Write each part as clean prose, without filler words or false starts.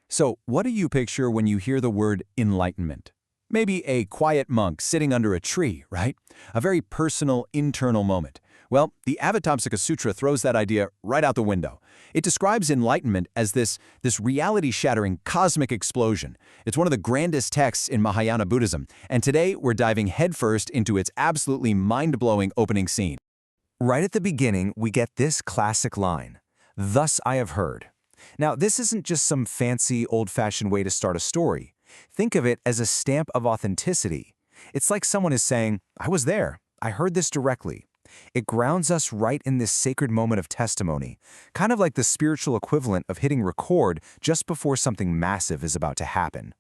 So, what do you picture when you hear the word enlightenment? Maybe a quiet monk sitting under a tree, right? A very personal, internal moment. Well, the Avatamsaka Sutra throws that idea right out the window. It describes enlightenment as this reality-shattering cosmic explosion. It's one of the grandest texts in Mahayana Buddhism, and today we're diving headfirst into its absolutely mind-blowing opening scene. Right at the beginning, we get this classic line, "Thus I have heard." Now, this isn't just some fancy, old-fashioned way to start a story. Think of it as a stamp of authenticity. It's like someone is saying, "I was there. I heard this directly." It grounds us right in this sacred moment of testimony, kind of like the spiritual equivalent of hitting record just before something massive is about to happen.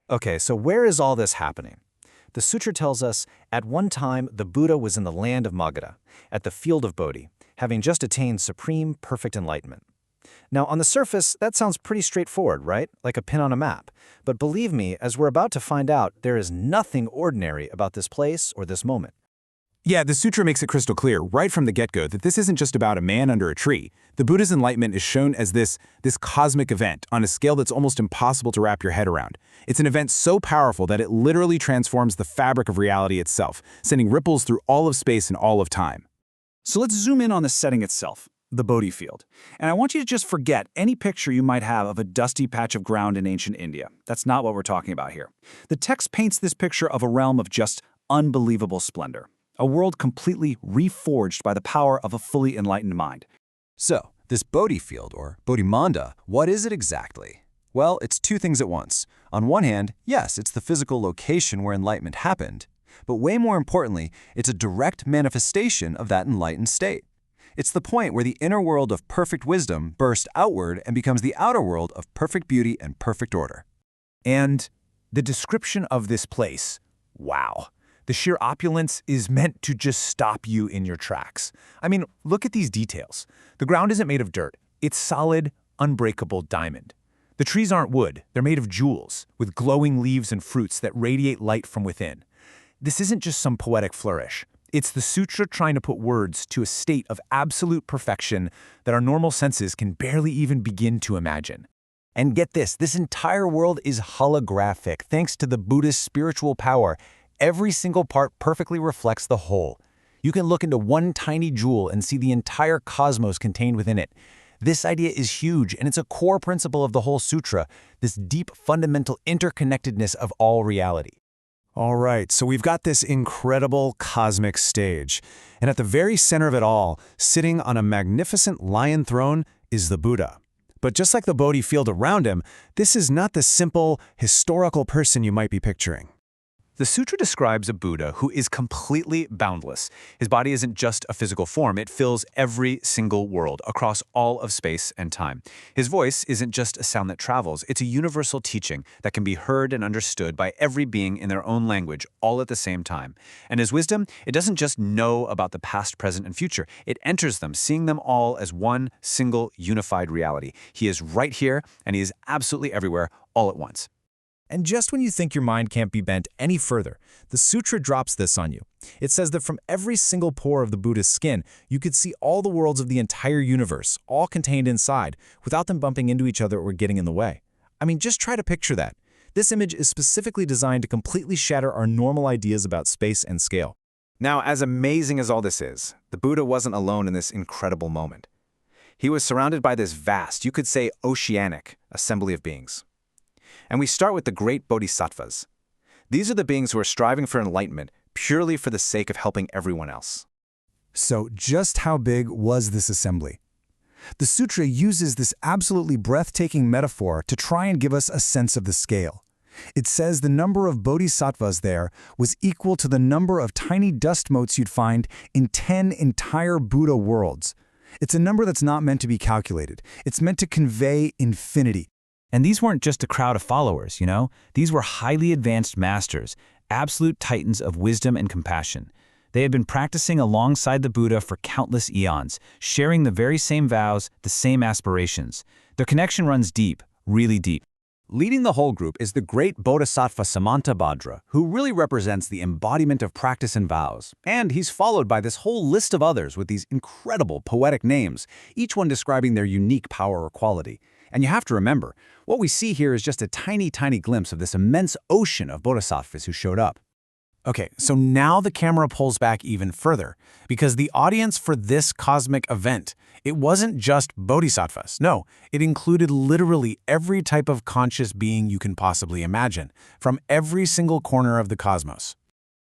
Okay, so where is all this happening? The sutra tells us, at one time the Buddha was in the land of Magadha, at the field of Bodhi, having just attained supreme, perfect enlightenment. Now, on the surface, that sounds pretty straightforward, right? Like a pin on a map. But believe me, as we're about to find out, there is nothing ordinary about this place or this moment. Yeah, the sutra makes it crystal clear right from the get-go that this isn't just about a man under a tree. The Buddha's enlightenment is shown as this cosmic event on a scale that's almost impossible to wrap your head around. It's an event so powerful that it literally transforms the fabric of reality itself, sending ripples through all of space and all of time. So let's zoom in on the setting itself, the Bodhi field. And I want you to just forget any picture you might have of a dusty patch of ground in ancient India. That's not what we're talking about here. The text paints this picture of a realm of just unbelievable splendor. A world completely reforged by the power of a fully enlightened mind. So, this Bodhi field, or Bodhimanda, what is it exactly? Well, it's two things at once. On one hand, yes, it's the physical location where enlightenment happened. But way more importantly, it's a direct manifestation of that enlightened state. It's the point where the inner world of perfect wisdom bursts outward and becomes the outer world of perfect beauty and perfect order. And the description of this place, wow. The sheer opulence is meant to just stop you in your tracks. I mean, look at these details. The ground isn't made of dirt. It's solid, unbreakable diamond. The trees aren't wood. They're made of jewels, with glowing leaves and fruits that radiate light from within. This isn't just some poetic flourish. It's the sutra trying to put words to a state of absolute perfection that our normal senses can barely even begin to imagine. And get this entire world is holographic thanks to the Buddha's spiritual power. Every single part perfectly reflects the whole. You can look into one tiny jewel and see the entire cosmos contained within it. This idea is huge, and it's a core principle of the whole sutra, this deep, fundamental interconnectedness of all reality. All right, so we've got this incredible cosmic stage. And at the very center of it all, sitting on a magnificent lion throne, is the Buddha. But just like the Bodhi field around him, this is not the simple, historical person you might be picturing. The sutra describes a Buddha who is completely boundless. His body isn't just a physical form, it fills every single world across all of space and time. His voice isn't just a sound that travels, it's a universal teaching that can be heard and understood by every being in their own language, all at the same time. And his wisdom, it doesn't just know about the past, present, and future. It enters them, seeing them all as one single unified reality. He is right here, and he is absolutely everywhere, all at once. And just when you think your mind can't be bent any further, the sutra drops this on you. It says that from every single pore of the Buddha's skin, you could see all the worlds of the entire universe, all contained inside, without them bumping into each other or getting in the way. I mean, just try to picture that. This image is specifically designed to completely shatter our normal ideas about space and scale. Now, as amazing as all this is, the Buddha wasn't alone in this incredible moment. He was surrounded by this vast, you could say oceanic, assembly of beings. And we start with the great bodhisattvas. These are the beings who are striving for enlightenment purely for the sake of helping everyone else. So just how big was this assembly? The sutra uses this absolutely breathtaking metaphor to try and give us a sense of the scale. It says the number of bodhisattvas there was equal to the number of tiny dust motes you'd find in 10 entire Buddha worlds. It's a number that's not meant to be calculated. It's meant to convey infinity. And these weren't just a crowd of followers, you know? These were highly advanced masters, absolute titans of wisdom and compassion. They had been practicing alongside the Buddha for countless eons, sharing the very same vows, the same aspirations. Their connection runs deep, really deep. Leading the whole group is the great Bodhisattva Samantabhadra, who really represents the embodiment of practice and vows. And he's followed by this whole list of others with these incredible poetic names, each one describing their unique power or quality. And you have to remember, what we see here is just a tiny, tiny glimpse of this immense ocean of bodhisattvas who showed up. Okay, so now the camera pulls back even further, because the audience for this cosmic event, it wasn't just bodhisattvas. No, it included literally every type of conscious being you can possibly imagine, from every single corner of the cosmos.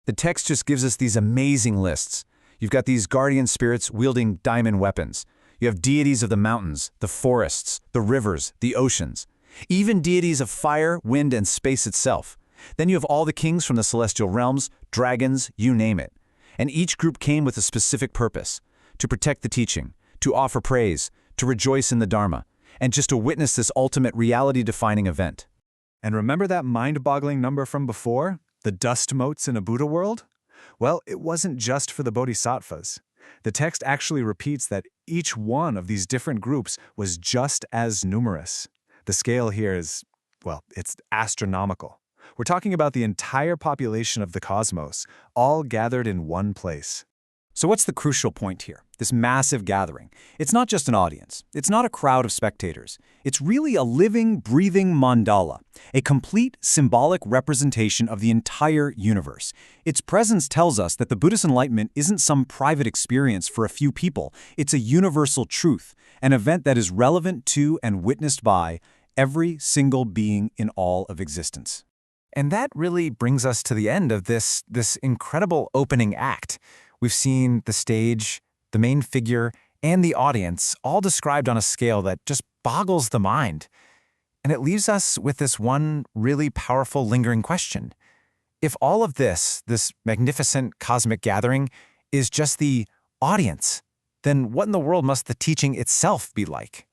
The text just gives us these amazing lists. You've got these guardian spirits wielding diamond weapons. You have deities of the mountains, the forests, the rivers, the oceans. Even deities of fire, wind, and space itself. Then you have all the kings from the celestial realms, dragons, you name it. And each group came with a specific purpose: to protect the teaching, to offer praise, to rejoice in the Dharma, and just to witness this ultimate reality-defining event. And remember that mind-boggling number from before? The dust motes in a Buddha world? Well, it wasn't just for the bodhisattvas. The text actually repeats that each one of these different groups was just as numerous. The scale here is, well, it's astronomical. We're talking about the entire population of the cosmos, all gathered in one place. So what's the crucial point here? This massive gathering. It's not just an audience. It's not a crowd of spectators. It's really a living, breathing mandala, a complete symbolic representation of the entire universe. Its presence tells us that the Buddhist enlightenment isn't some private experience for a few people. It's a universal truth, an event that is relevant to and witnessed by every single being in all of existence. And that really brings us to the end of this incredible opening act. We've seen the stage, the main figure, and the audience all described on a scale that just boggles the mind. And it leaves us with this one really powerful lingering question. If all of this magnificent cosmic gathering, is just the audience, then what in the world must the teaching itself be like?